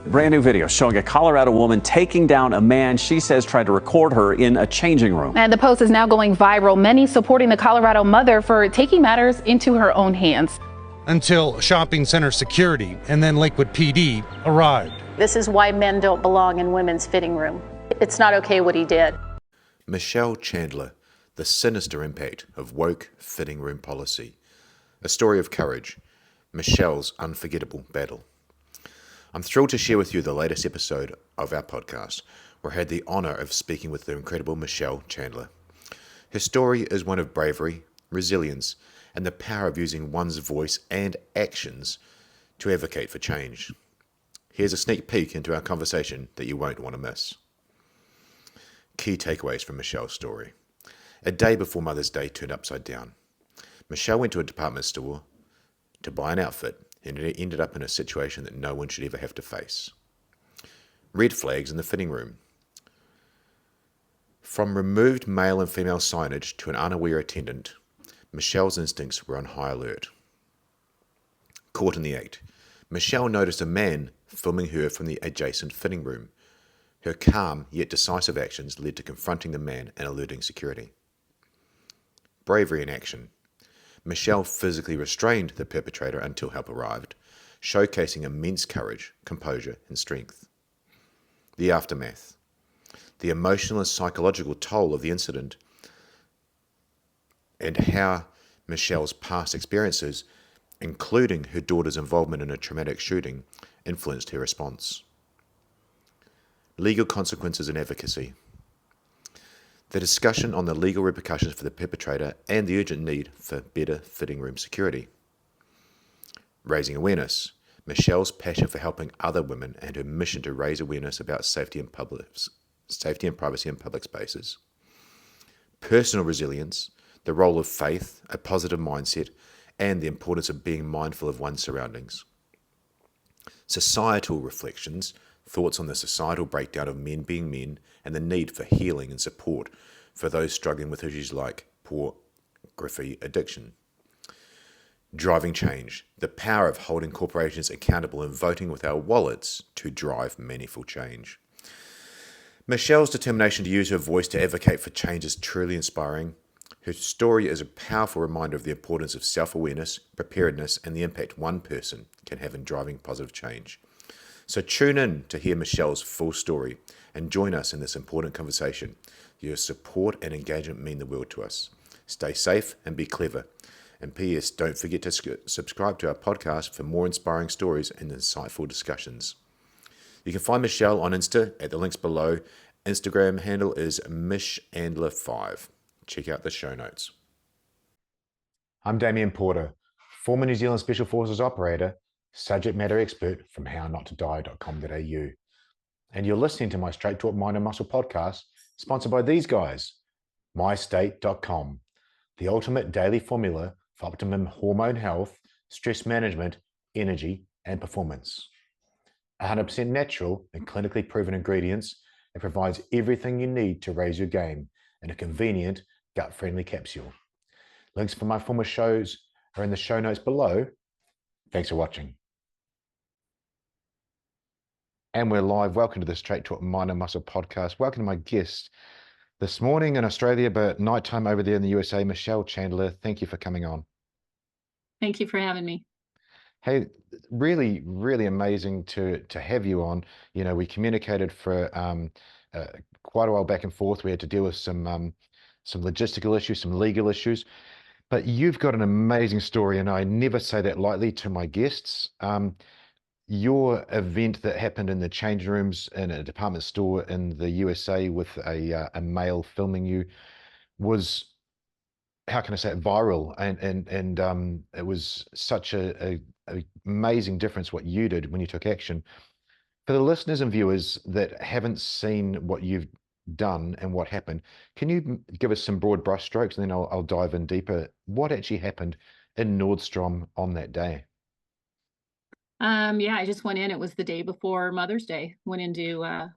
Brand new video showing a Colorado woman taking down a man she says tried to record her in a changing room. And the post is now going viral, many supporting the Colorado mother for taking matters into her own hands. Until shopping center security and then Lakewood PD arrived. This is why men don't belong in women's fitting room. It's not okay what he did. Michelle Chandler, the sinister impact of woke fitting room policy. A story of courage, Michelle's unforgettable battle. I'm thrilled to share with you the latest episode of our podcast, where I had the honour of speaking with the incredible Michelle Chandler. Her story is one of bravery, resilience, and the power of using one's voice and actions to advocate for change. Here's a sneak peek into our conversation that you won't want to miss. Key takeaways from Michelle's story. A day before Mother's Day turned upside down. Michelle went to a department store to buy an outfit and it ended up in a situation that no one should ever have to face. Red flags in the fitting room. From removed male and female signage to an unaware attendant, Michelle's instincts were on high alert. Caught in the act. Michelle noticed a man filming her from the adjacent fitting room. Her calm yet decisive actions led to confronting the man and alerting security. Bravery in action. Michelle physically restrained the perpetrator until help arrived, showcasing immense courage, composure, and strength. The aftermath. The emotional and psychological toll of the incident and how Michelle's past experiences, including her daughter's involvement in a traumatic shooting, influenced her response. Legal consequences and advocacy. The discussion on the legal repercussions for the perpetrator and the urgent need for better fitting room security. Raising awareness. Michelle's passion for helping other women and her mission to raise awareness about safety and privacy in public spaces. Personal resilience. The role of faith, a positive mindset, and the importance of being mindful of one's surroundings. Societal reflections. Thoughts on the societal breakdown of men being men and the need for healing and support for those struggling with issues like pornography addiction. Driving change, the power of holding corporations accountable and voting with our wallets to drive meaningful change. Michelle's determination to use her voice to advocate for change is truly inspiring. Her story is a powerful reminder of the importance of self-awareness, preparedness, and the impact one person can have in driving positive change. So tune in to hear Michelle's full story and join us in this important conversation. Your support and engagement mean the world to us. Stay safe and be clever. And P.S. don't forget to subscribe to our podcast for more inspiring stories and insightful discussions. You can find Michelle on Insta at the links below. Instagram handle is CHANDLERThe. Check out the show notes. I'm Damien Porter, former New Zealand Special Forces operator, subject matter expert from hownottodie.com.au. And you're listening to my Straight Talk Mind and Muscle podcast, sponsored by these guys, mystate.com, the ultimate daily formula for optimum hormone health, stress management, energy, and performance. 100% natural and clinically proven ingredients, it provides everything you need to raise your game in a convenient, gut-friendly capsule. Links for my former shows are in the show notes below. Thanks for watching. And we're live. Welcome to the Straight Talk Mind and Muscle podcast. Welcome to my guest this morning in Australia, but nighttime over there in the USA, Michelle Chandler. Thank you for coming on. Thank you for having me. Hey, really, really amazing to have you on. You know, we communicated for quite a while back and forth. We had to deal with some logistical issues, some legal issues, but you've got an amazing story, and I never say that lightly to my guests. Your event that happened in the change rooms in a department store in the USA with a male filming you was, how can I say it, viral, and it was such a amazing difference what you did when you took action. For the listeners and viewers that haven't seen what you've done and what happened, can you give us some broad brush strokes, and then I'll dive in deeper. What actually happened in Nordstrom on that day? Yeah, I just went in. It was the day before Mother's Day. Went in to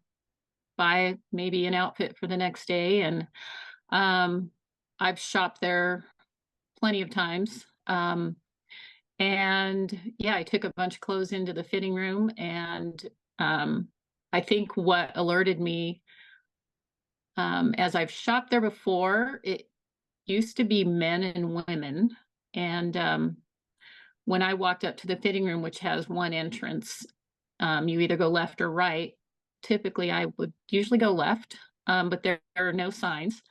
buy maybe an outfit for the next day, and I've shopped there plenty of times. And yeah, I took a bunch of clothes into the fitting room, and I think what alerted me, as I've shopped there before, it used to be men and women. And when I walked up to the fitting room, which has one entrance, you either go left or right. Typically, I would usually go left, but there are no signs.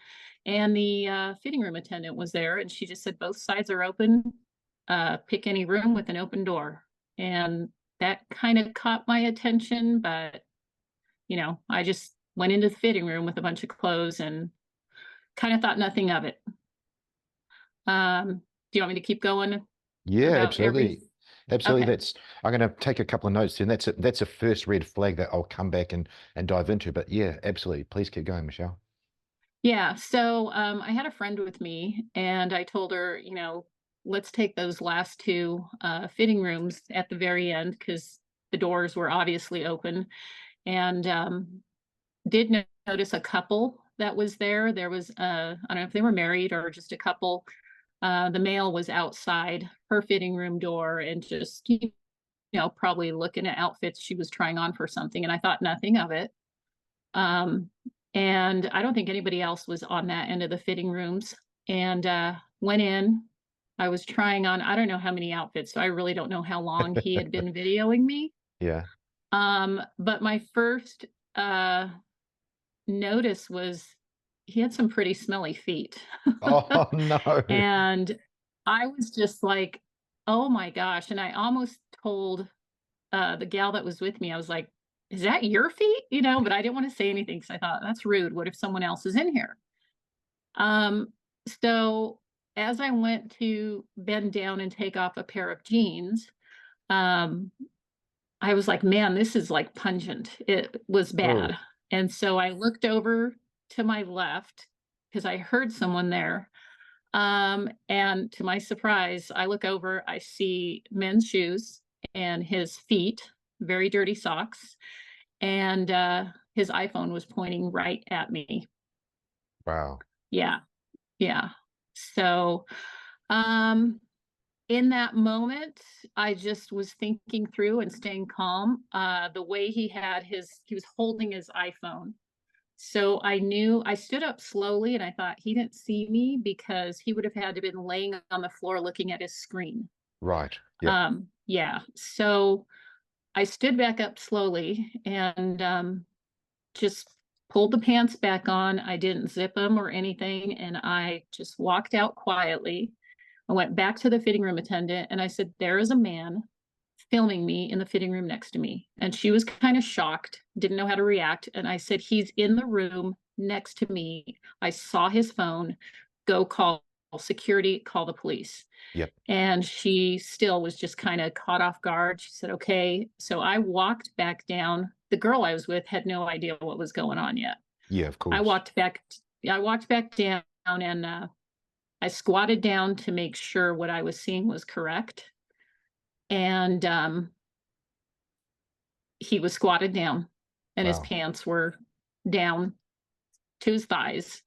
And the fitting room attendant was there, and she just said, both sides are open. Pick any room with an open door. And that kind of caught my attention, but I just went into the fitting room with a bunch of clothes and kind of thought nothing of it. Do you want me to keep going Yeah, about absolutely. Absolutely. Okay. I'm going to take a couple of notes, and that's a first red flag that I'll come back and dive into. But yeah, absolutely. Please keep going, Michelle. Yeah. So I had a friend with me, and I told her, let's take those last two fitting rooms at the very end, because the doors were obviously open. And did notice a couple that was there. There was, I don't know if they were married or just a couple. The male was outside her fitting room door and just, probably looking at outfits she was trying on for something. And I thought nothing of it. And I don't think anybody else was on that end of the fitting rooms. And went in. I was trying on, I don't know how many outfits, so I really don't know how long he had been videoing me. Yeah. But my first notice was he had some pretty smelly feet. Oh no. And I was just like, oh my gosh. And I almost told the gal that was with me, I was like, is that your feet? But I didn't want to say anything because I thought that's rude. What if someone else is in here? So as I went to bend down and take off a pair of jeans, I was like, man, this is like pungent. It was bad. Oh. And so I looked over to my left because I heard someone there. And to my surprise, I look over, I see men's shoes and his feet, very dirty socks. And his iPhone was pointing right at me. Wow. Yeah. Yeah. So, in that moment, I just was thinking through and staying calm. The way he was holding his iPhone. So I knew, I stood up slowly and I thought he didn't see me because he would have had to been laying on the floor looking at his screen. Right. Yeah. Yeah. So I stood back up slowly and just pulled the pants back on. I didn't zip them or anything. And I just walked out quietly. I went back to the fitting room attendant and I said, there is a man filming me in the fitting room next to me. And she was kind of shocked, didn't know how to react. And I said, he's in the room next to me. I saw his phone. Go call security, call the police. Yep. And she still was just kind of caught off guard. She said, okay. So I walked back down. The girl I was with had no idea what was going on yet. Yeah, of course. I walked back down and I squatted down to make sure what I was seeing was correct. And he was squatted down and his pants were down to his thighs.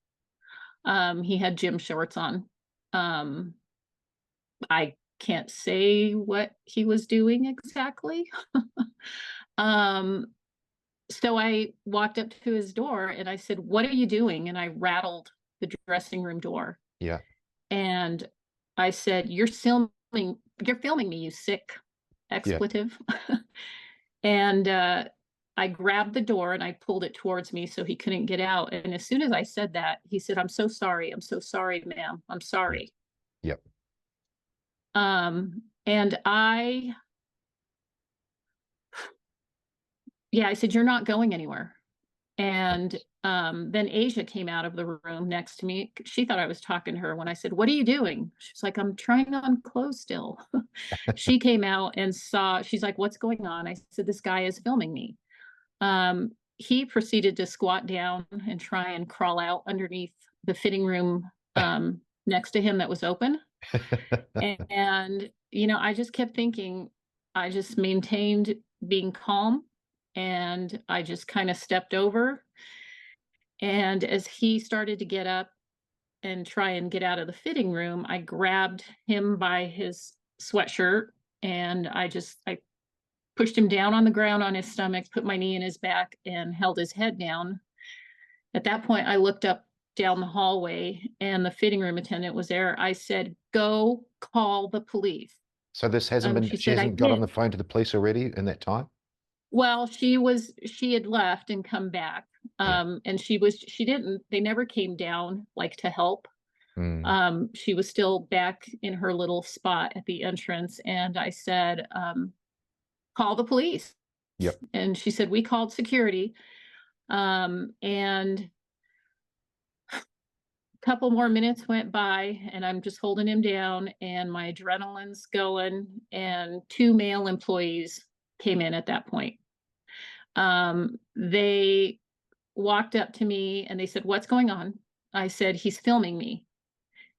He had gym shorts on. I can't say what he was doing exactly. So I walked up to his door and I said, what are you doing? And I rattled the dressing room door. Yeah. And I said, you're filming me, you sick expletive. Yeah. And I grabbed the door and I pulled it towards me so he couldn't get out. And as soon as I said that, he said, I'm so sorry, ma'am. I'm sorry. Yep. And I said, you're not going anywhere. And then Asia came out of the room next to me. She thought I was talking to her when I said, what are you doing? She's like, I'm trying on clothes still. She came out and she's like, what's going on? I said, this guy is filming me. He proceeded to squat down and try and crawl out underneath the fitting room next to him that was open. And, I just kept thinking, I just maintained being calm. And I just kind of stepped over. And as he started to get up and try and get out of the fitting room, I grabbed him by his sweatshirt, and I pushed him down on the ground on his stomach, put my knee in his back, and held his head down. At that point, I looked up down the hallway, and the fitting room attendant was there. I said, "Go call the police." So this hasn't been, She she said, "I hasn't got on did." the phone to the police already in that time? Well, she had left and come back. Yeah. And they never came down like to help. Mm. She was still back in her little spot at the entrance, and I said, call the police. Yep. And she said, we called security. And a couple more minutes went by, and I'm just holding him down, and my adrenaline's going, and 2 male employees came in at that point. They walked up to me and they said, "What's going on?" I said, "He's filming me."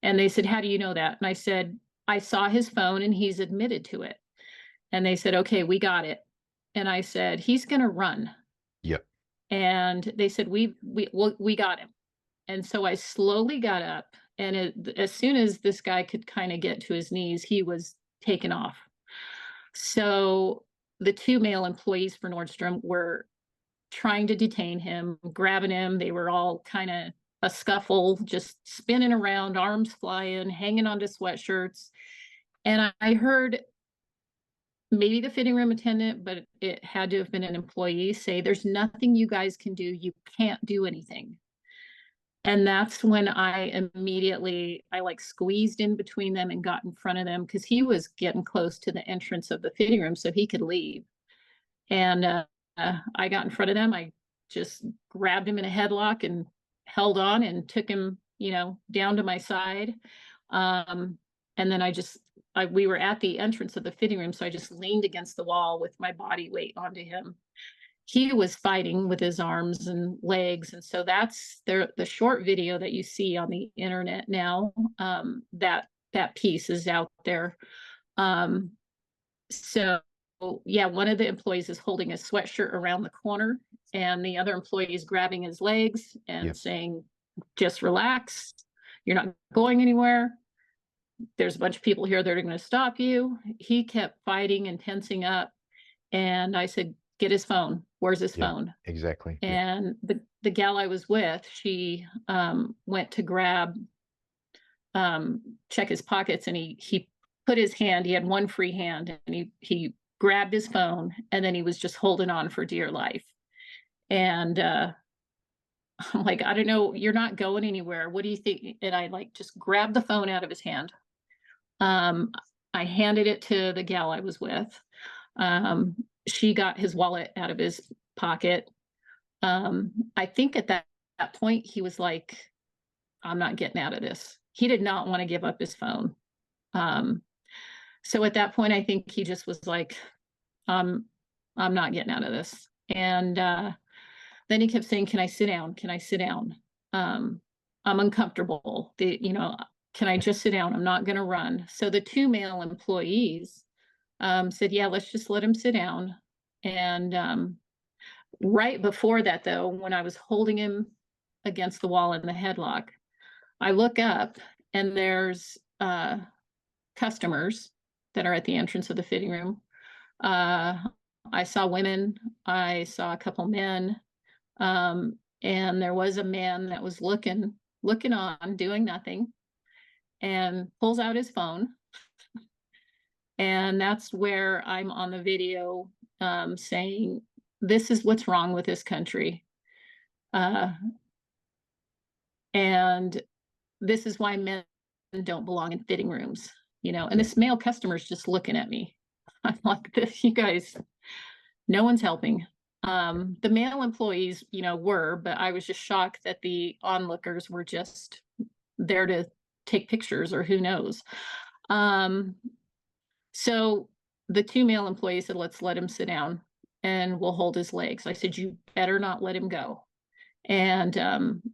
And they said, "How do you know that?" And I said, "I saw his phone and he's admitted to it." And they said, "Okay, we got it." And I said, "He's going to run." Yep. And they said, we got him." And so I slowly got up, and as soon as this guy could kind of get to his knees, he was taken off. So the 2 male employees for Nordstrom were trying to detain him, grabbing him. They were all kind of a scuffle, just spinning around, arms flying, hanging onto sweatshirts. And I heard maybe the fitting room attendant, but it had to have been an employee, say, "There's nothing you guys can do. You can't do anything." And that's when I like squeezed in between them and got in front of them, because he was getting close to the entrance of the fitting room so he could leave. And I got in front of them. I just grabbed him in a headlock and held on and took him, down to my side. And then we were at the entrance of the fitting room, so I just leaned against the wall with my body weight onto him. He was fighting with his arms and legs. And so that's the short video that you see on the internet now. That piece is out there. So yeah, one of the employees is holding a sweatshirt around the corner, and the other employee is grabbing his legs and saying, "Just relax. You're not going anywhere. There's a bunch of people here that are going to stop you." He kept fighting and tensing up. And I said, "Get his phone. Where's his phone?" Exactly. And the gal I was with, she went to check his pockets, and he put his hand, he had one free hand, and he grabbed his phone, and then he was just holding on for dear life. And I'm like, "I don't know, you're not going anywhere. What do you think?" And I just grabbed the phone out of his hand. I handed it to the gal I was with. She got his wallet out of his pocket. I think at that point he was like, "I'm not getting out of this." He did not want to give up his phone. So at that point, I think he just was like, I'm not getting out of this. And then he kept saying, "Can I sit down? Can I sit down? I'm uncomfortable. Can I just sit down? I'm not going to run." So the 2 male employees said, "Yeah, let's just let him sit down." And right before that, though, when I was holding him against the wall in the headlock, I look up, and there's customers that are at the entrance of the fitting room. I saw women, I saw a couple men, and there was a man that was looking on, doing nothing, and pulls out his phone. And that's where I'm on the video saying, "This is what's wrong with this country. And this is why men don't belong in fitting rooms." And this male customer is just looking at me. I'm like, "This, you guys, no one's helping." The male employees, were, but I was just shocked that the onlookers were just there to take pictures, or who knows. So the 2 male employees said, "Let's let him sit down and we'll hold his legs." I said, "You better not let him go." And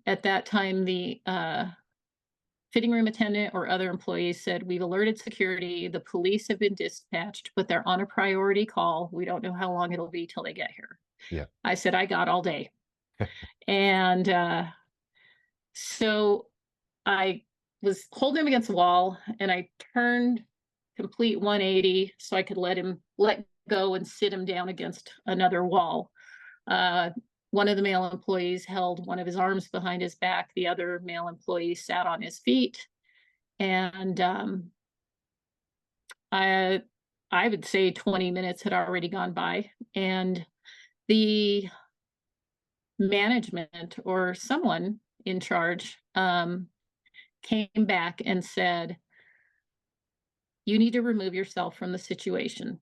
at that time, the fitting room attendant or other employees said, "We've alerted security. The police have been dispatched, but they're on a priority call. We don't know how long it'll be till they get here." Yeah. I said, "I got all day." And so I was holding him against the wall, and I turned complete 180 so I could let go and sit him down against another wall. One of the male employees held one of his arms behind his back. The other male employee sat on his feet. And I would say 20 minutes had already gone by. And the management or someone in charge came back and said, "You need to remove yourself from the situation."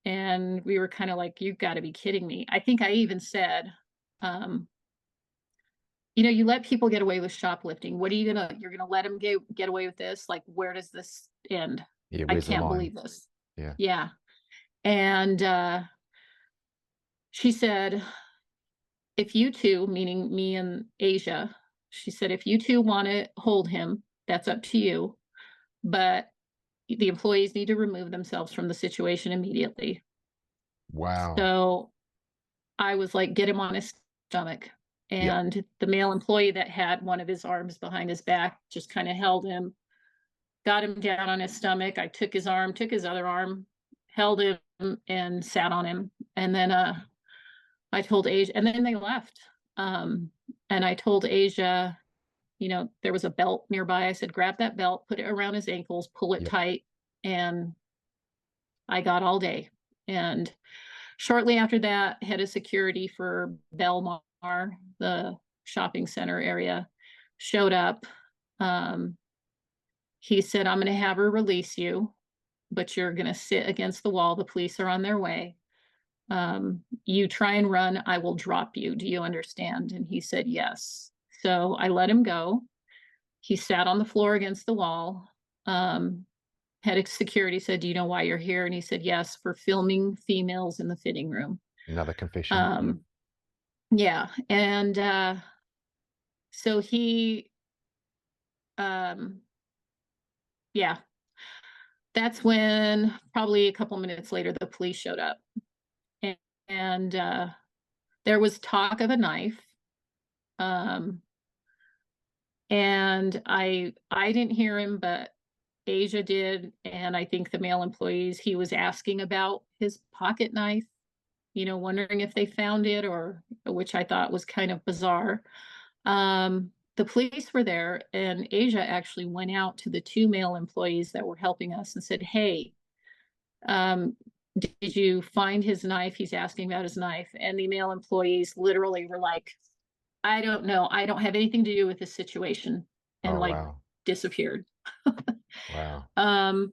And we were kind of like, "You've got to be kidding me." I think I even said, you let people get away with shoplifting. What are you you're gonna let them get away with this? Like, where does this end? Yeah, I where's the can't line? believe this. Yeah. Yeah. And she said, "If you two," meaning me and Asia, she said, "if you two want to hold him, that's up to you. But the employees need to remove themselves from the situation immediately." Wow. So I was like, "Get him on his stomach." Yeah. And the male employee that had one of his arms behind his back just kind of held him, got him down on his stomach. I took his arm, took his other arm, held him, and sat on him. And then I told Asia, and then they left. And I told Asia, there was a belt nearby. I said, "Grab that belt, put it around his ankles, pull it Yep. tight." And I got all day. And shortly after that, head of security for Belmar, the shopping center area, showed up. He said, "I'm going to have her release you, but you're going to sit against the wall. The police are on their way. You try and run, I will drop you. Do you understand?" And he said, "Yes." So I let him go. He sat on the floor against the wall. Head of security said, "Do you know why you're here?" And he said, "Yes, for filming females in the fitting room." Another confession. Yeah. And so he, yeah, that's when probably a couple minutes later, the police showed up. And there was talk of a knife. And I didn't hear him, but Asia did. And I think the male employees, he was asking about his pocket knife, wondering if they found it, or which I thought was kind of bizarre. The police were there, and Asia actually went out to the two male employees that were helping us and said, "Hey, did you find his knife? He's asking about his knife." And the male employees literally were like, "I don't know. I don't have anything to do with this situation," and Oh, like wow. disappeared. Wow.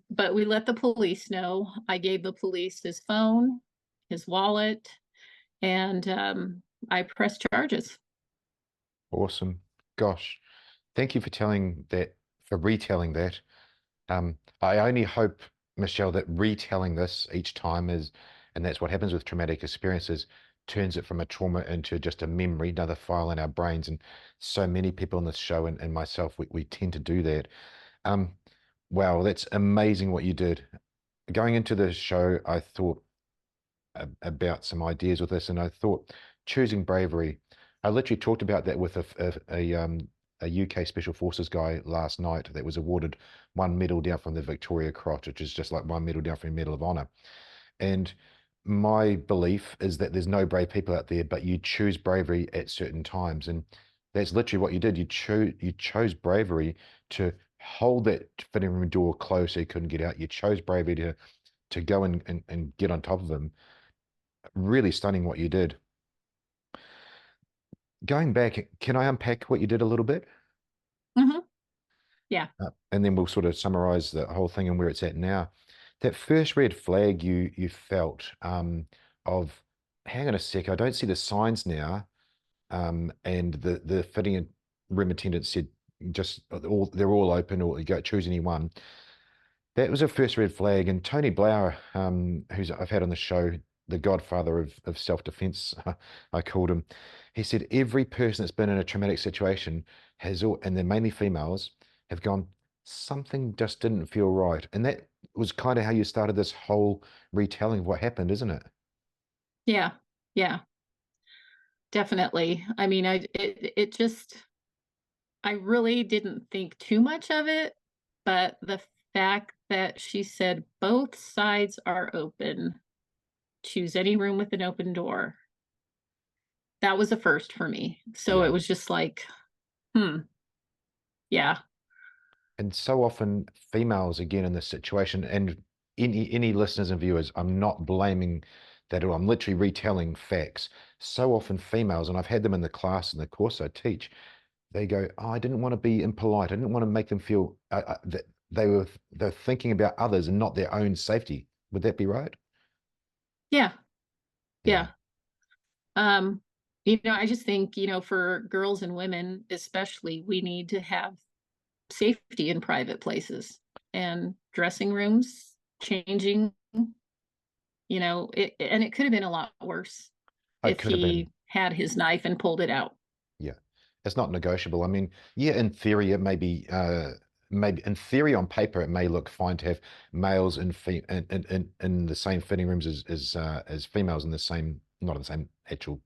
But we let the police know. I gave the police his phone, his wallet, and I pressed charges. Awesome. Gosh, thank you for retelling that. I only hope, Michelle, that retelling this each time and that's what happens with traumatic experiences, turns it from a trauma into just a memory, another file in our brains. And so many people on this show and myself, we tend to do that. Wow, that's amazing what you did. Going into the show, I thought about some ideas with this, and I thought choosing bravery. I literally talked about that with a UK Special Forces guy last night that was awarded one medal down from the Victoria Cross, which is just like one medal down from the Medal of Honor. And my belief is that there's no brave people out there, but you choose bravery at certain times. And that's literally what you did. You chose bravery to hold that fitting room door closed so he couldn't get out. You chose bravery to go and get on top of him. Really stunning what you did. Going back, can I unpack what you did a little bit? Mm-hmm. Yeah. And then we'll sort of summarize the whole thing and where it's at now. That first red flag you felt of, hang on a sec, I don't see the signs now. And the fitting room attendant said they're all open, or you go choose any one. That was a first red flag. And Tony Blair, who's I've had on the show, the godfather of self-defense, I called him. He said every person that's been in a traumatic situation and they're mainly females, have gone, something just didn't feel right. And that was kind of how you started this whole retelling of what happened, isn't it? Yeah. Yeah. Definitely. I mean, it just, I really didn't think too much of it, but the fact that she said, both sides are open. Choose any room with an open door. That was a first for me. So Yeah. it was just like, yeah. And so often females again in this situation, and any listeners and viewers, I'm not blaming that at all. I'm literally retelling facts. So often females, and I've had them in the class and the course I teach, they go, "Oh, I didn't want to be impolite. I didn't want to make them feel that they're thinking about others and not their own safety." Would that be right? Yeah. Yeah. Yeah. I just think, for girls and women, especially, we need to have safety in private places and dressing rooms, changing, and it could have been a lot worse It if could have been. he had his knife and pulled it out. Yeah, it's not negotiable. I mean, yeah, in theory, it may be, maybe in theory on paper, it may look fine to have males in the same fitting rooms as females in the same, not in the same actual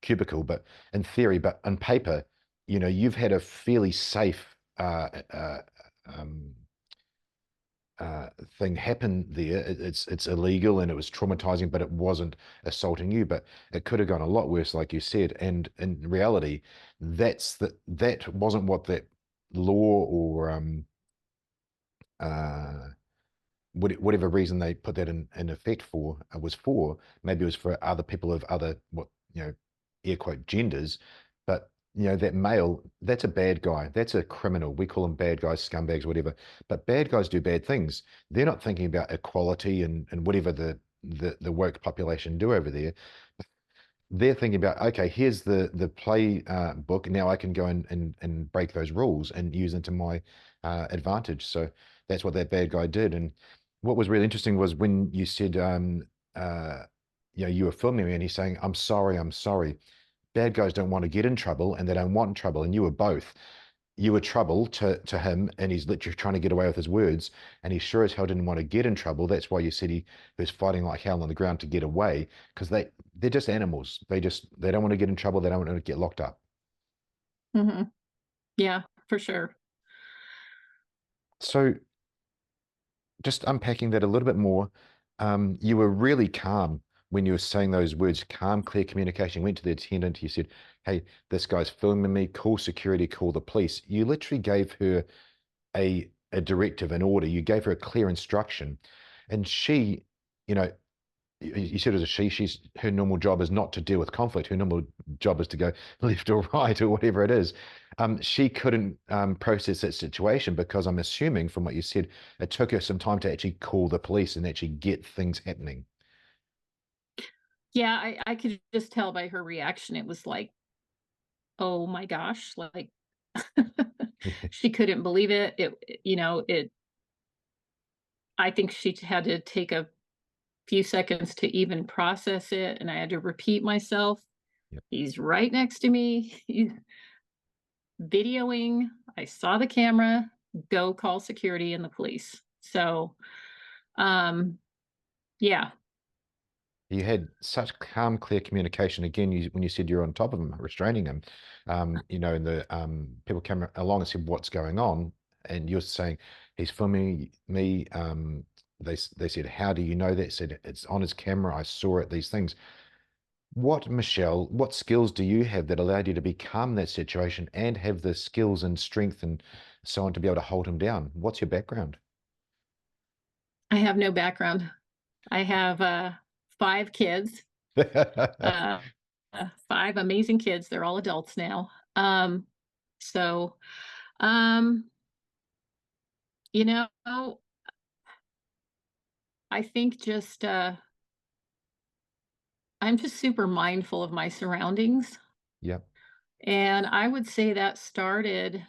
cubicle, but in theory, but on paper, you've had a fairly safe um, thing happen there. It's illegal and it was traumatizing, but it wasn't assaulting you. But it could have gone a lot worse, like you said. And in reality, that wasn't what that law or uh, whatever reason they put that in effect for was for. Maybe it was for other people of other what air quote genders, but that male, that's a bad guy. That's a criminal. We call them bad guys, scumbags, whatever. But bad guys do bad things. They're not thinking about equality and whatever the woke population do over there. They're thinking about, okay, here's the play book. Now I can go and break those rules and use them to my advantage. So that's what that bad guy did. And what was really interesting was when you said, you were filming me and he's saying, I'm sorry, I'm sorry. Bad guys don't want to get in trouble and they don't want trouble. And you were both. You were trouble to him, and he's literally trying to get away with his words. And he sure as hell didn't want to get in trouble. That's why you said he was fighting like hell on the ground to get away, because they're just animals. They don't want to get in trouble. They don't want to get locked up. Mm-hmm. Yeah, for sure. So just unpacking that a little bit more, you were really calm when you were saying those words, calm, clear communication. You went to the attendant, you said, hey, this guy's filming me, call security, call the police. You literally gave her a directive, an order. You gave her a clear instruction. And she, you know, you said it was a her normal job is not to deal with conflict. Her normal job is to go left or right or whatever it is. She couldn't process that situation because I'm assuming from what you said, it took her some time to actually call the police and actually get things happening. Yeah, I could just tell by her reaction. It was like, oh my gosh, like she couldn't believe it. I think she had to take a few seconds to even process it, and I had to repeat myself. Yep. He's right next to me. He's videoing. I saw the camera. Go call security and the police. So, yeah. You had such calm, clear communication. Again, when you said you're on top of him, restraining him, and the people came along and said, "What's going on?" And you're saying, "He's filming me." They said, "How do you know that?" Said, "It's on his camera. I saw it." These things. Michelle, what skills do you have that allowed you to be calm in that situation and have the skills and strength and so on to be able to hold him down? What's your background? I have no background. I have 5 kids, uh, 5 amazing kids. They're all adults now. So, um, you know, I think I'm just super mindful of my surroundings. Yep. And I would say that started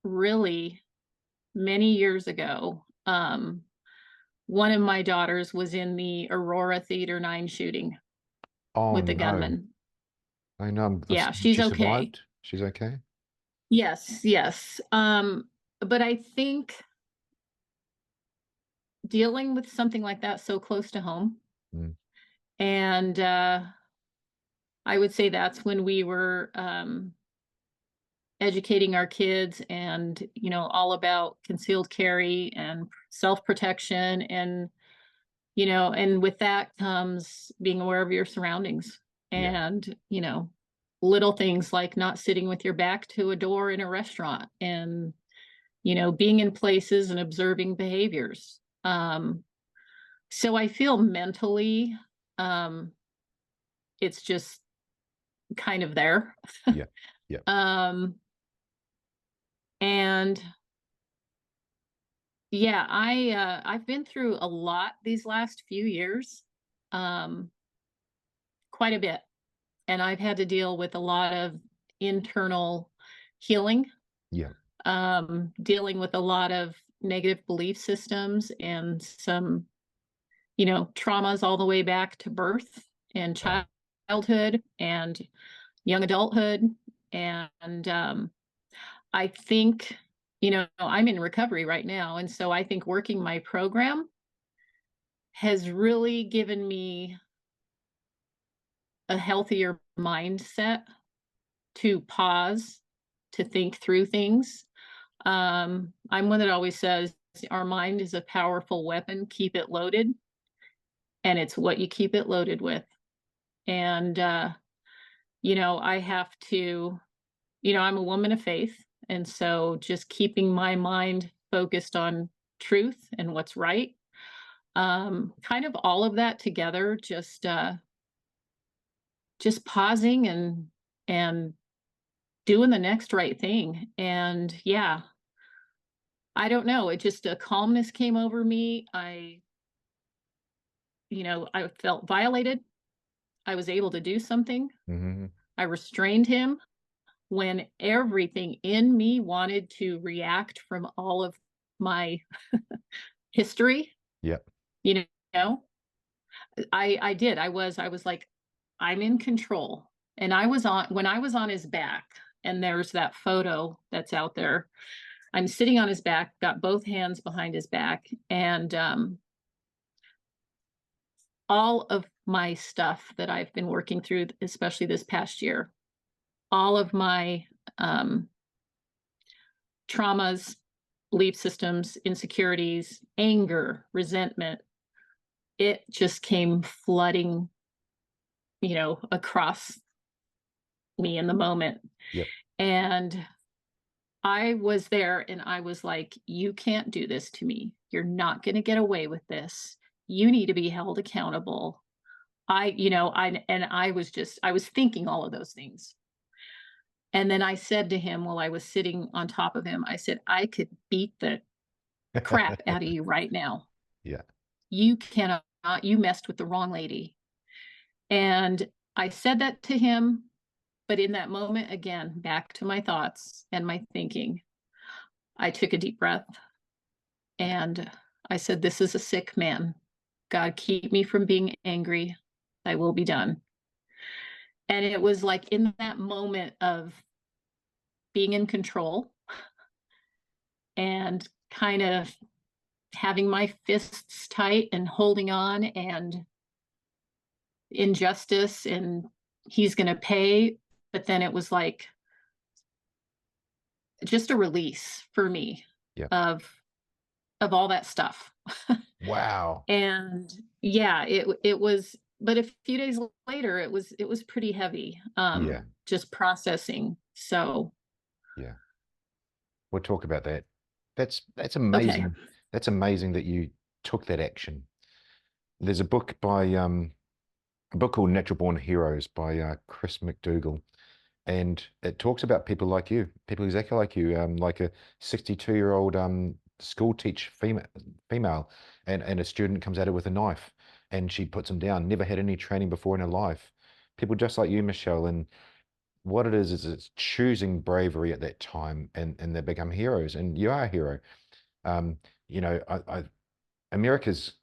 really many years ago. One of my daughters was in the Aurora Theater 9 shooting Oh with the no. gunman. I know. Yeah, she's She okay. survived. She's okay. Yes, yes. But I think dealing with something like that so close to home, Mm. and I would say that's when we were educating our kids and, you know, all about concealed carry and self-protection. And, you know, and with that comes being aware of your surroundings Yeah. and, you know, little things like not sitting with your back to a door in a restaurant and, you know, being in places and observing behaviors. So I feel mentally, it's just kind of there. Yeah. Yeah. Um, and yeah, I've been through a lot these last few years, um, quite a bit, and I've had to deal with a lot of internal healing, Yeah. dealing with a lot of negative belief systems and some, you know, traumas all the way back to birth and Wow. childhood and young adulthood. And I think, you know, I'm in recovery right now. And so I think working my program has really given me a healthier mindset to pause, to think through things. I'm one that always says our mind is a powerful weapon, keep it loaded, and it's what you keep it loaded with. And, you know, I have to, you know, I'm a woman of faith. And so just keeping my mind focused on truth and what's right, kind of all of that together, just pausing and doing the next right thing. And yeah, I don't know, it just a calmness came over me. You know, I felt violated. I was able to do something. Hmm. I restrained him when everything in me wanted to react from all of my history. Yeah. You know, I did. I was like, I'm in control. And I was on when I was on his back, and there's that photo that's out there. I'm sitting on his back, got both hands behind his back, and all of my stuff that I've been working through, especially this past year, all of my traumas, belief systems, insecurities, anger, resentment, it just came flooding, you know, across me in the moment. Yep. And I was there and I was like, you can't do this to me. You're not going to get away with this. You need to be held accountable. You know, I was thinking all of those things. And then I said to him while I was sitting on top of him, I said, I could beat the crap out of you right now. Yeah. You cannot, you messed with the wrong lady. And I said that to him, but in that moment, again, back to my thoughts and my thinking, I took a deep breath and I said, this is a sick man. God, keep me from being angry. I will be done. And it was like in that moment of being in control and kind of having my fists tight and holding on and injustice and he's going to pay. But then it was like just a release for me Yeah. of all that stuff. Wow. And yeah, it was, but a few days later it was pretty heavy. Yeah. Just processing. So Yeah. We'll talk about that. That's okay. amazing. That's amazing that you took that action. There's a book called Natural Born Heroes by Chris McDougall, and it talks about people like you, people exactly like you, like a 62-year-old school teach female, and a student comes at her with a knife, and she puts him down. Never had any training before in her life. People just like you, Michelle, and what it is it's choosing bravery at that time, and they become heroes, and you are a hero. You know, America's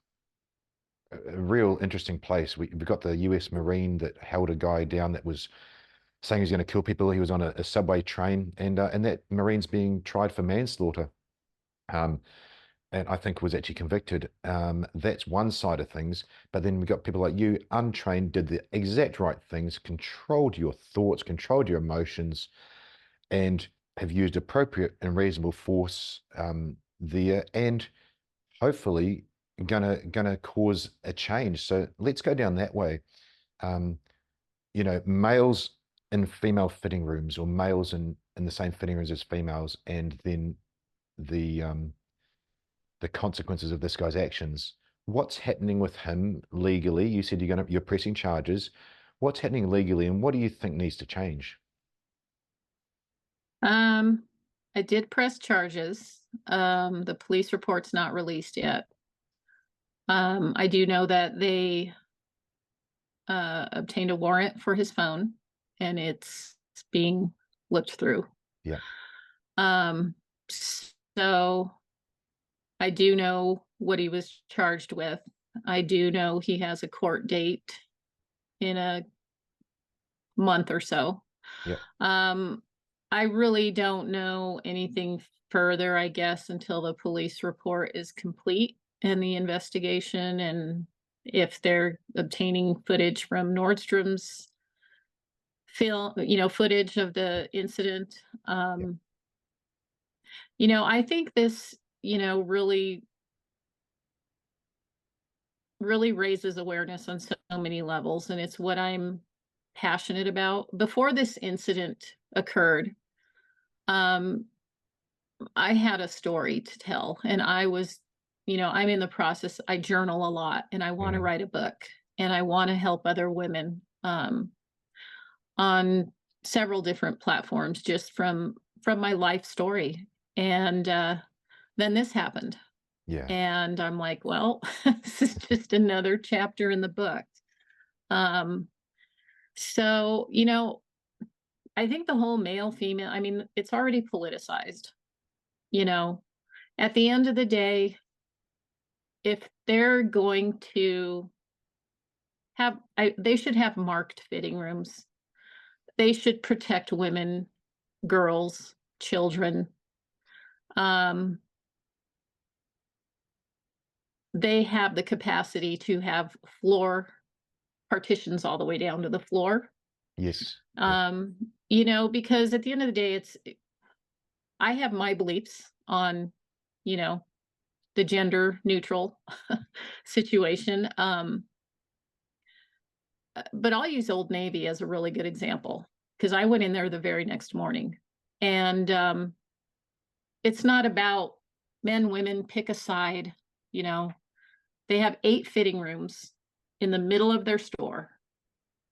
a real interesting place. We've got the US Marine that held a guy down that was saying he's going to kill people. He was on a subway train, and that Marine's being tried for manslaughter, and I think was actually convicted. That's one side of things. But then we got people like you, untrained, did the exact right things, controlled your thoughts, controlled your emotions, and have used appropriate and reasonable force there, and hopefully gonna cause a change. So let's go down that way. You know, males in female fitting rooms, or males in the same fitting rooms as females, and then the consequences of this guy's actions. What's happening with him legally? You said you're pressing charges. What's happening legally, and what do you think needs to change? I did press charges. The police report's not released yet. I do know that they obtained a warrant for his phone, and it's being looked through. Yeah. So I do know what he was charged with. I do know he has a court date in a month or so. Yeah. I really don't know anything further, I guess, until the police report is complete and the investigation, and if they're obtaining footage from Nordstrom's film, footage of the incident. I think this, really raises awareness on so many levels, and it's what I'm passionate about. Before this incident occurred, I had a story to tell, and I was, I'm in the process. I journal a lot, and I want to write a book, and I want to help other women on several different platforms, just from my life story. And then this happened. Yeah. And I'm like, well, this is just another chapter in the book. So, I think the whole male female, I mean, it's already politicized. At the end of the day, if they're going to have, they should have marked fitting rooms. They should protect women, girls, children. They have the capacity to have floor partitions all the way down to the floor. Yes. Because at the end of the day, I have my beliefs on, the gender neutral situation. But I'll use Old Navy as a really good example, because I went in there the very next morning, and it's not about men, women, pick a side. They have 8 fitting rooms in the middle of their store.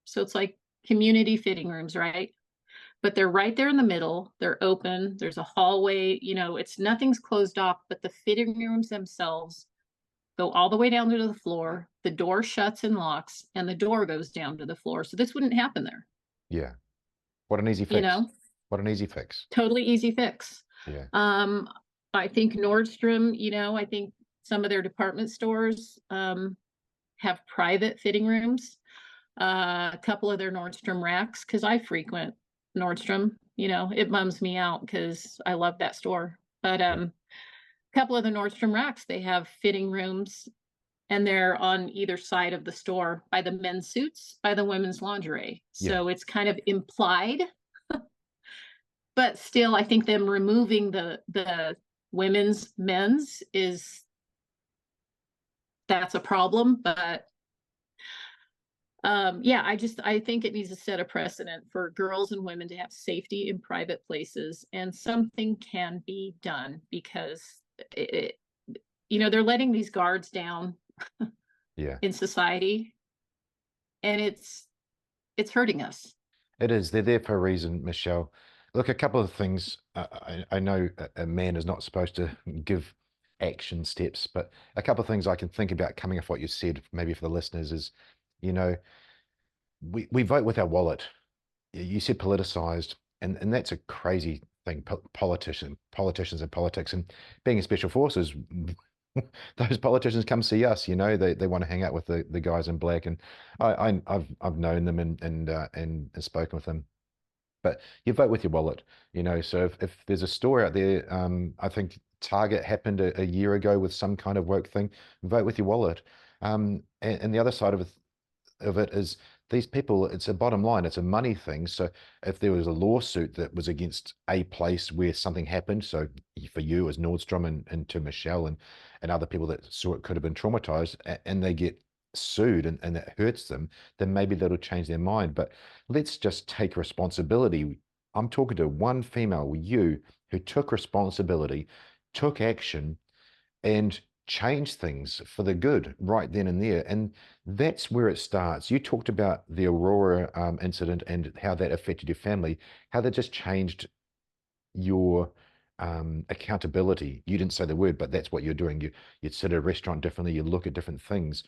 So it's like community fitting rooms, right? But they're right there in the middle. They're open. There's a hallway, nothing's closed off, but the fitting rooms themselves go all the way down to the floor. The door shuts and locks, and the door goes down to the floor. So this wouldn't happen there. Yeah. What an easy fix. What an easy fix. Totally easy fix. Yeah. I think Nordstrom, I think some of their department stores have private fitting rooms. A couple of their Nordstrom racks, because I frequent Nordstrom, it bums me out because I love that store. But a couple of the Nordstrom racks, they have fitting rooms, and they're on either side of the store, by the men's suits, by the women's lingerie. So it's kind of implied. But still, I think them removing the women's men's that's a problem. But I think it needs to set a precedent for girls and women to have safety in private places, and something can be done, because they're letting these guards down in society, and it's hurting us. It is. They're there for a reason, Michelle. Look, a couple of things. I know a man is not supposed to give action steps, but a couple of things I can think about coming off what you said, maybe for the listeners, is, we vote with our wallet. You said politicized, and that's a crazy thing. Politicians and politics, and being in special forces, those politicians come see us. They want to hang out with the guys in black, and I've known them and spoken with them. But you vote with your wallet, So if there's a story out there, I think Target happened a year ago with some kind of woke thing. Vote with your wallet. And the other side of it is these people, it's a bottom line, it's a money thing. So if there was a lawsuit that was against a place where something happened, so for you as Nordstrom and to Michelle and other people that saw it could have been traumatized, and they get sued and it hurts them, then maybe that'll change their mind. But let's just take responsibility. I'm talking to one female, you, who took responsibility, took action, and change things for the good right then and there. And that's where it starts. You talked about the Aurora incident and how that affected your family, how that just changed your accountability. You didn't say the word, but that's what you're doing. You'd sit at a restaurant differently, you look at different things.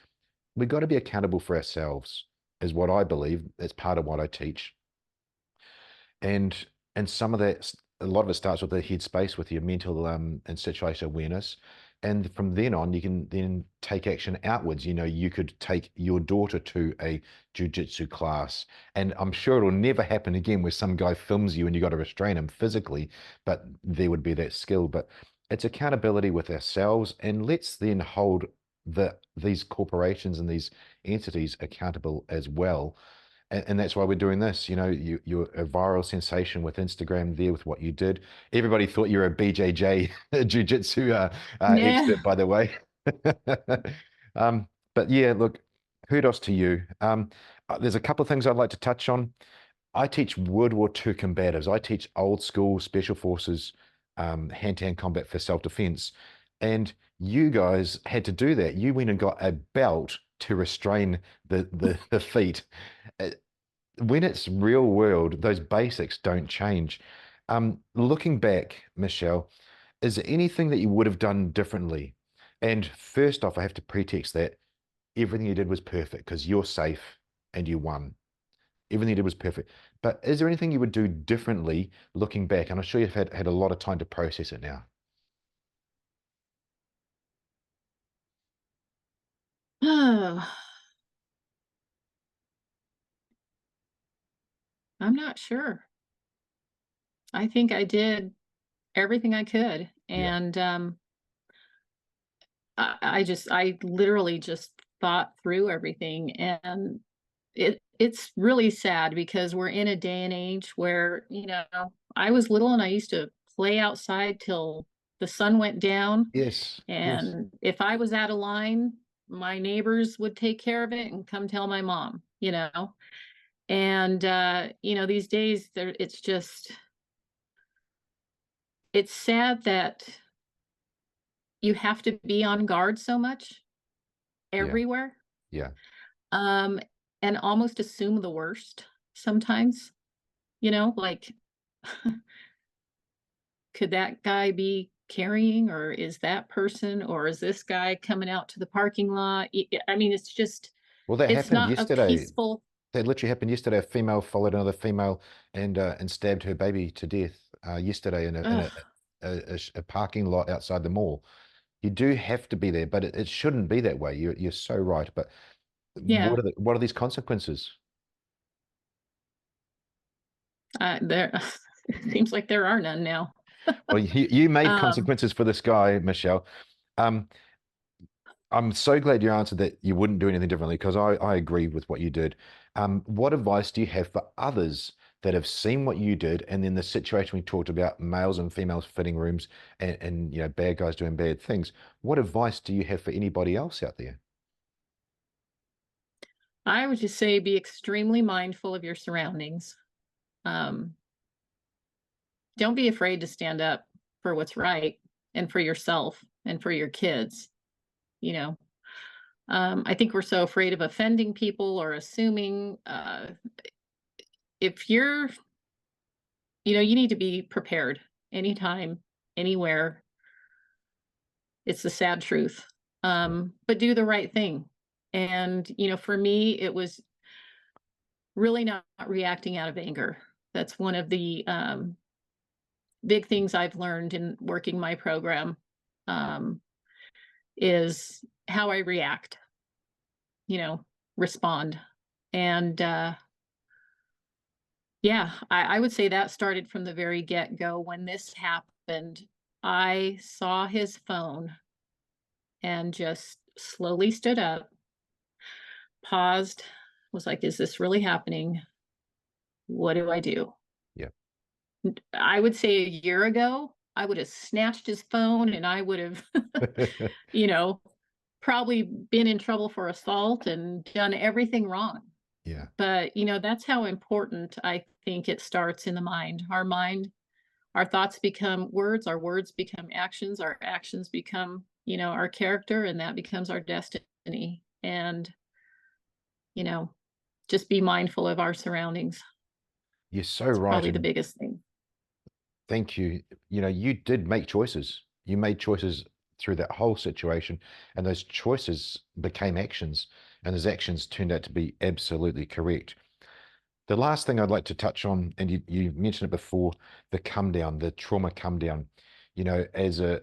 We've got to be accountable for ourselves, is what I believe. That's part of what I teach. And some of that, a lot of it starts with the headspace, with your mental and situational awareness. And from then on, you can then take action outwards. You know, you could take your daughter to a jujitsu class, and I'm sure it'll never happen again where some guy films you and you got to restrain him physically, but there would be that skill. But it's accountability with ourselves, and let's then hold these corporations and these entities accountable as well. And that's why we're doing this. You know, you're a viral sensation with Instagram there with what you did. Everybody thought you were a BJJ jiu-jitsu Yeah. expert, by the way. But yeah, look, kudos to you. There's a couple of things I'd like to touch on. I teach World War II combatives. I teach old school special forces hand-to-hand combat for self-defense. And you guys had to do that. You went and got a belt to restrain the feet. When it's real world, those basics don't change. Looking back, Michelle, is there anything that you would have done differently? And first off, I have to pretext that everything you did was perfect because you're safe and you won. Everything you did was perfect. But is there anything you would do differently looking back? And I'm sure you've had a lot of time to process it now. Oh, I'm not sure. I think I did everything I could. Yeah, And I literally just thought through everything. And it's really sad because we're in a day and age where, I was little and I used to play outside till the sun went down. yes, yes. And if I was out of line, my neighbors would take care of it and come tell my mom, And these days it's sad that you have to be on guard so much Yeah, everywhere, yeah. um, and almost assume the worst sometimes, like, could that guy be carrying, or is that person, or is this guy coming out to the parking lot? I mean, Well, that it's happened not a yesterday. peaceful. That literally happened yesterday. A female followed another female and stabbed her baby to death yesterday in Ugh, a parking lot outside the mall. You do have to be there, but it shouldn't be that way. You're so right. But yeah, what are these consequences? there. It seems like there are none now. Well, you made Um, consequences for this guy, Michelle. Um, I'm so glad you answered that you wouldn't do anything differently because I agree with what you did. What advice do you have for others that have seen what you did and then the situation we talked about, males and females fitting rooms and bad guys doing bad things? What advice do you have for anybody else out there? I would just say be extremely mindful of your surroundings. Um, don't be afraid to stand up for what's right and for yourself and for your kids. You know, I think we're so afraid of offending people or assuming. If you need to be prepared anytime, anywhere. It's the sad truth. Yeah, But do the right thing. And, for me, it was really not reacting out of anger. That's one of the big things I've learned in working my program, um, is how I react, you know, respond. And yeah, I would say that started from the very get-go. When this happened, I saw his phone and just slowly stood up, paused, was like, is this really happening? What do I do? Yeah. I would say a year ago, I would have snatched his phone and I would have, you know, probably been in trouble for assault and done everything wrong. Yeah. But, that's how important I think it starts in the mind. Our thoughts become words, our words become actions, our actions become, our character, and that becomes our destiny. And, just be mindful of our surroundings. You're so It's right. probably the And biggest thing. thank you. You did make choices. You made choices through that whole situation, and those choices became actions, and those actions turned out to be absolutely correct. The last thing I'd like to touch on, and you mentioned it before, the come down, the trauma come down. As a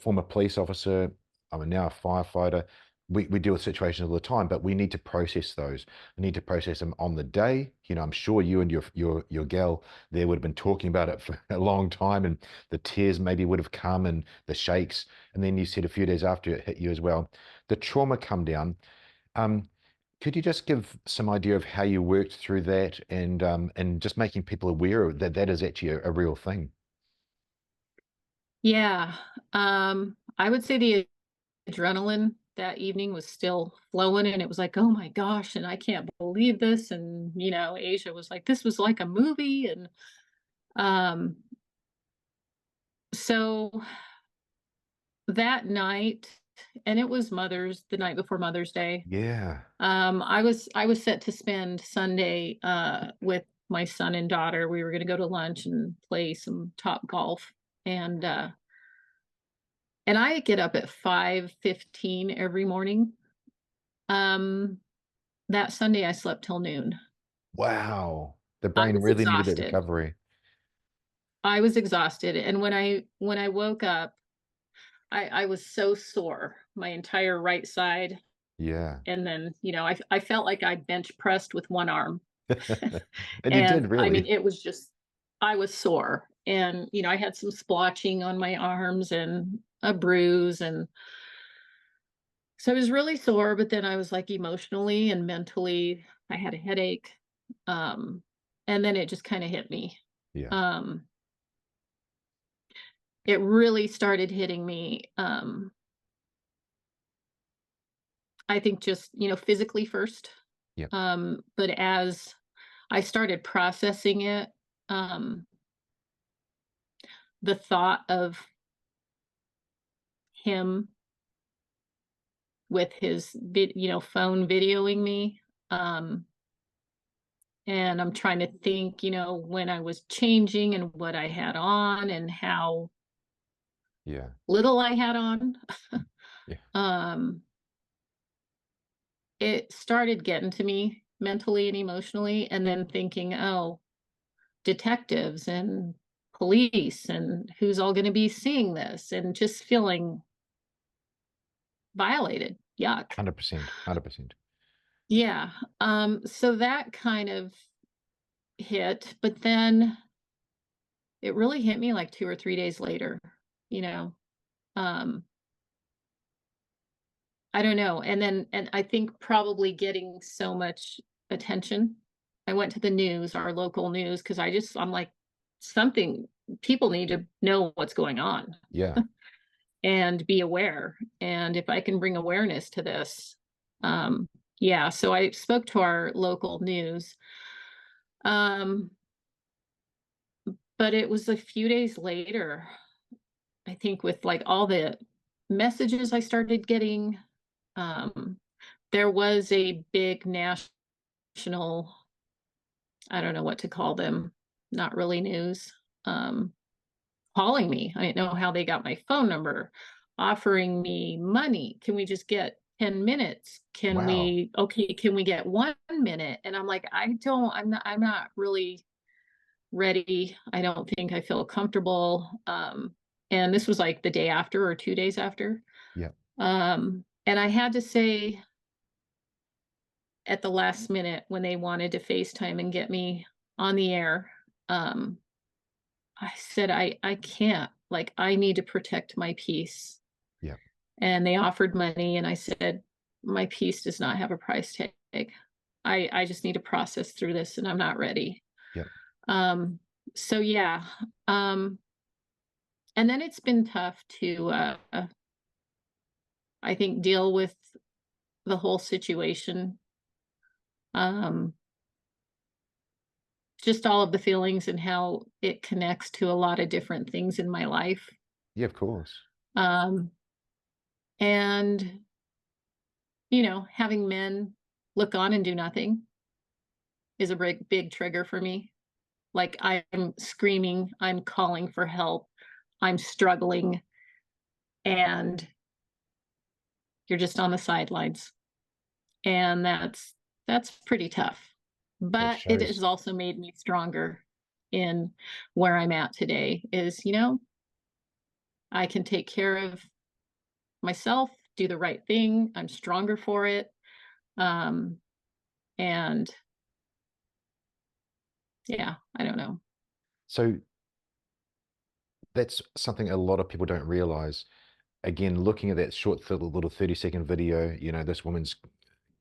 former police officer, I'm now a firefighter. We deal with situations all the time, but we need to process those. We need to process them on the day. I'm sure you and your gal there would have been talking about it for a long time, and the tears maybe would have come and the shakes. And then you said a few days after it hit you as well. The trauma come down. Could you just give some idea of how you worked through that, and just making people aware that that is actually a real thing? Yeah. I would say the adrenaline that evening was still flowing, and it was like, oh my gosh, and I can't believe this. And, Asia was like, this was like a movie. And um, so that night, and it was the night before Mother's Day. Yeah. I was set to spend Sunday with my son and daughter. We were going to go to lunch and play some top golf. And I get up at 5:15 every morning. That Sunday I slept till noon. Wow. The I brain was really needed that exhausted. recovery. I was exhausted. And when I woke up, I was so sore, my entire right side. Yeah. And then, I felt like I bench pressed with one arm. And you And did I mean, really. I was sore. And, I had some splotching on my arms and a bruise. And so I was really sore, but then I was like emotionally and mentally, I had a headache. Um, and then it just kind of hit me. Yeah. Um, it really started hitting me. I think just, physically first. Yeah. But as I started processing it, the thought of him with his phone videoing me, and I'm trying to think, when I was changing and what I had on and how Yeah. little I had on. Yeah. It started getting to me mentally and emotionally, and then thinking, oh, detectives and police and who's all going to be seeing this, and just feeling violated. Yuck. 100%. 100%. Yeah. So that kind of hit, but then it really hit me like 2 or 3 days later, you know. Um, I don't know. And I think probably getting so much attention. I went to the news, our local news, because I'm like, something, people need to know what's going on Yeah. and be aware. And if I can bring awareness to this, yeah. So I spoke to our local news. Um, but it was a few days later, I think, with like all the messages I started getting, um, there was a big national, I don't know what to call them, not really news, calling me. I didn't know how they got my phone number, offering me money. Can we just get 10 minutes? Wow. Can we get 1 minute? And I'm like, I'm not really ready. I don't think I feel comfortable. And this was like the day after or 2 days after. Yeah. And I had to say at the last minute when they wanted to FaceTime and get me on the air, um, I said, I can't, like, I need to protect my peace. Yeah. And they offered money, and I said, my peace does not have a price tag. I just need to process through this, and I'm not ready. Yep. So yeah. And then it's been tough to, I think, deal with the whole situation. Um, just all of the feelings and how it connects to a lot of different things in my life. Yeah, of course. Um, and, having men look on and do nothing is a big trigger for me. Like, I'm screaming, I'm calling for help, I'm struggling, and you're just on the sidelines. And that's pretty tough. It But it has shows. also made me stronger in where I'm at today is, I can take care of myself, do the right thing. I'm stronger for it. Um, and yeah, I don't know. So that's something a lot of people don't realize. Again, looking at that short little 30-second video, this woman's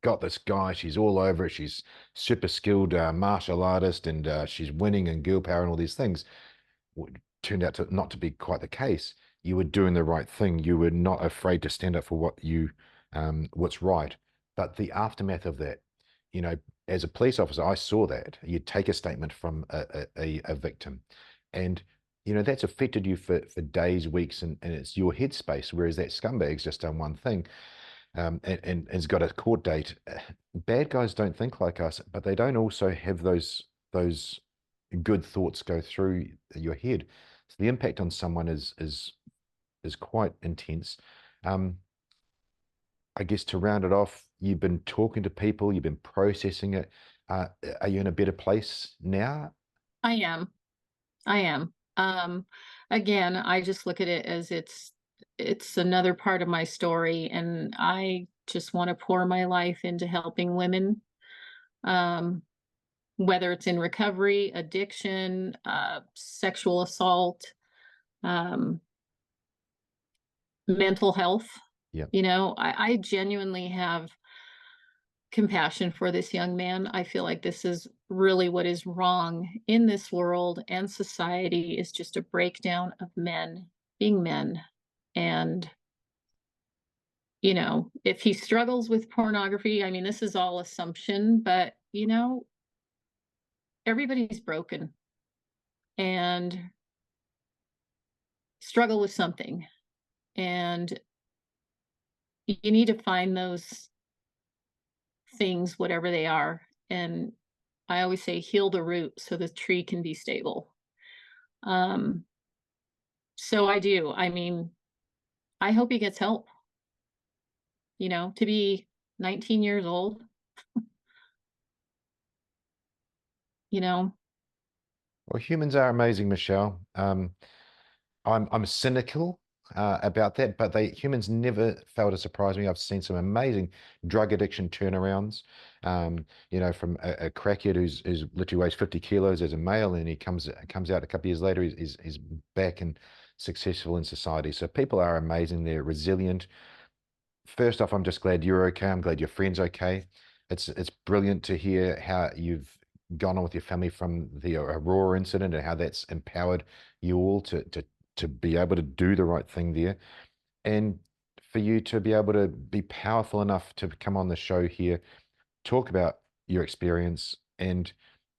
got this guy, she's all over it, she's super skilled martial artist, and she's winning and girl power and all these things. Turned out to not to be quite the case. You were doing the right thing. You were not afraid to stand up for what's right. But the aftermath of that, as a police officer, I saw that. You take a statement from a victim, and that's affected you for days, weeks, and it's your headspace. Whereas that scumbag's just done one thing, and has got a court date. Bad guys don't think like us, but they don't also have those good thoughts go through your head. So the impact on someone is quite intense. I guess to round it off, you've been talking to people, you've been processing it. Are you in a better place now? I am. I am. Again, I just look at it as it's another part of my story, and I just want to pour my life into helping women. Whether it's in recovery, addiction, sexual assault, um, mental health. Yeah. I genuinely have compassion for this young man. I feel like this is really what is wrong in this world and society is just a breakdown of men being men. And, if he struggles with pornography, I mean, this is all assumption, but, everybody's broken and struggle with something. And you need to find those things, whatever they are. And I always say, heal the root so the tree can be stable. So I do. I mean, I hope he gets help. To be 19 years old, you know, Well, humans are amazing, Michelle. I'm cynical about that, but humans never fail to surprise me. I've seen some amazing drug addiction turnarounds. From a crackhead who's literally weighs 50 kilos as a male, and he comes out a couple of years later, he's back and successful in society. So people are amazing. They're resilient. First off, I'm just glad you're okay. I'm glad your friend's okay. It's brilliant to hear how you've gone on with your family from the Aurora incident and how that's empowered you all to be able to do the right thing there, and for you to be able to be powerful enough to come on the show here, talk about your experience. And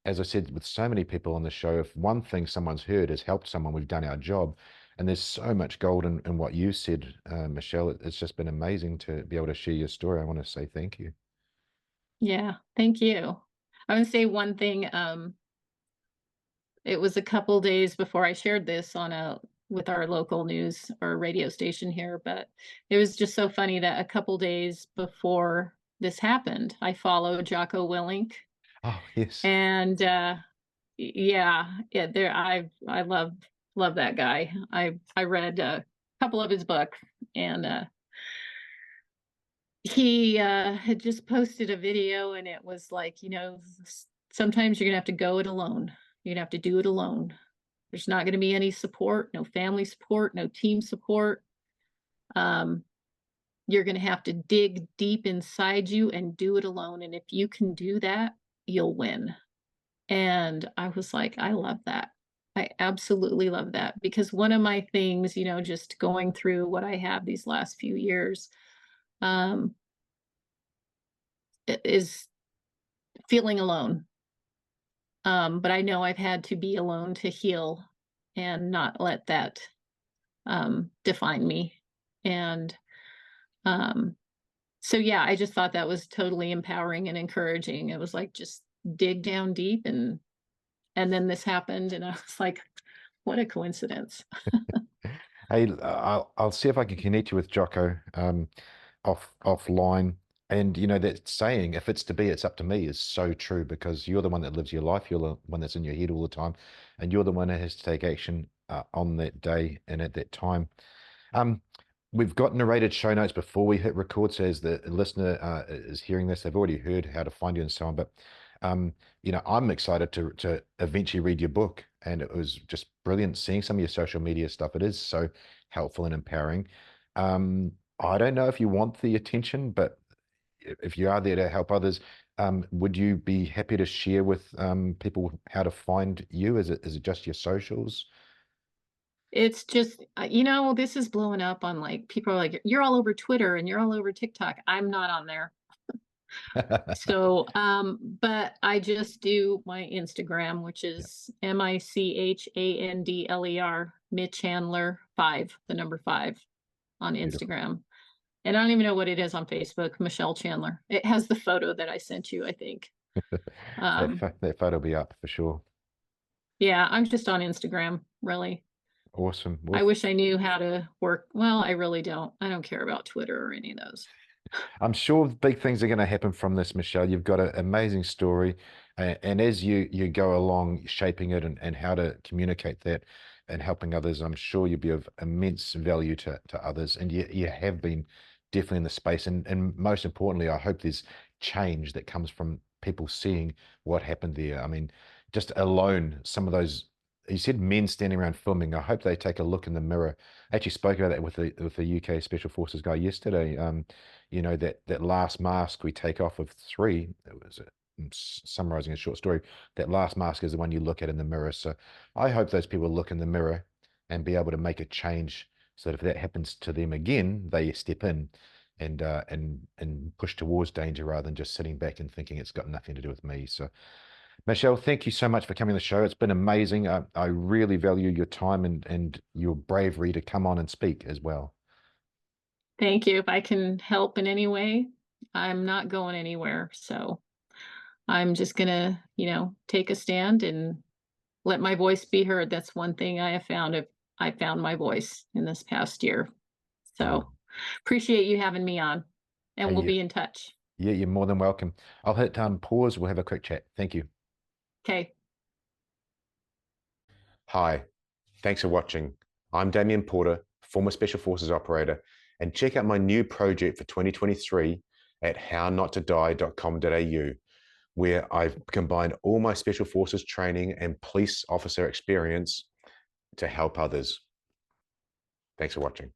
as I said, with so many people on the show, if one thing someone's heard has helped someone, we've done our job. And there's so much gold in what you said, Michelle. It's just been amazing to be able to share your story. I want to say thank you. yeah, thank you. I want to say one thing. It was a couple days before I shared this with our local news or radio station here, but it was just so funny that a couple days before this happened, I followed Jocko Willink. Oh, yes. And there I love that guy. I read a couple of his books, and he had just posted a video, and it was like, sometimes you're gonna have to go it alone. You're gonna have to do it alone. There's not gonna be any support, no family support, no team support. you're going to have to dig deep inside you and do it alone. And if you can do that, you'll win. And I was like, I love that. I absolutely love that, because one of my things, just going through what I have these last few years, is feeling alone. But I know I've had to be alone to heal and not let that define me. And so, yeah, I just thought that was totally empowering and encouraging. It was like, just dig down deep, and then this happened, and I was like, what a coincidence. Hey, I'll see if I can connect you with Jocko offline. And that saying, if it's to be, it's up to me, is so true, because you're the one that lives your life. You're the one that's in your head all the time, and you're the one that has to take action on that day and at that time. We've got narrated show notes before we hit record, so as the listener is hearing this, they've already heard how to find you and so on. But I'm excited to eventually read your book, and it was just brilliant seeing some of your social media stuff. It is so helpful and empowering. I don't know if you want the attention, but if you are there to help others, would you be happy to share with people how to find you? Is it just your socials? It's just, this is blowing up on, like, people are like, you're all over Twitter and you're all over TikTok. I'm not on there. So, but I just do my Instagram, which is MICHANDLER, Chandler 5, the number 5 on Beautiful. Instagram. And I don't even know what it is on Facebook, Michelle Chandler. It has the photo that I sent you, I think. That photo will be up for sure. Yeah, I'm just on Instagram, really. Awesome. I wish I knew how to work. Well, I really don't. I don't care about Twitter or any of those. I'm sure big things are going to happen from this, Michelle. You've got an amazing story. And as you go along shaping it and how to communicate that and helping others, I'm sure you'll be of immense value to others. And you have been definitely in the space. And most importantly, I hope there's change that comes from people seeing what happened there. I mean, just alone, some of those, you said men standing around filming. I hope they take a look in the mirror. I actually spoke about that with the UK Special Forces guy yesterday. That last mask we take off of 3, it was summarizing a short story, that last mask is the one you look at in the mirror. So I hope those people look in the mirror and be able to make a change, so that if that happens to them again, they step in and push towards danger, rather than just sitting back and thinking it's got nothing to do with me. So Michelle, thank you so much for coming on the show. It's been amazing. I really value your time and your bravery to come on and speak as well. Thank you. If I can help in any way, I'm not going anywhere. So I'm just going to, take a stand and let my voice be heard. That's one thing I have found. I found my voice in this past year. So appreciate you having me on, and we'll be in touch. Yeah, you're more than welcome. I'll hit pause. We'll have a quick chat. Thank you. Okay. Hi, thanks for watching. I'm Damien Porter, former Special Forces operator, and check out my new project for 2023 at hownottodie.com.au, where I've combined all my Special Forces training and police officer experience to help others. Thanks for watching.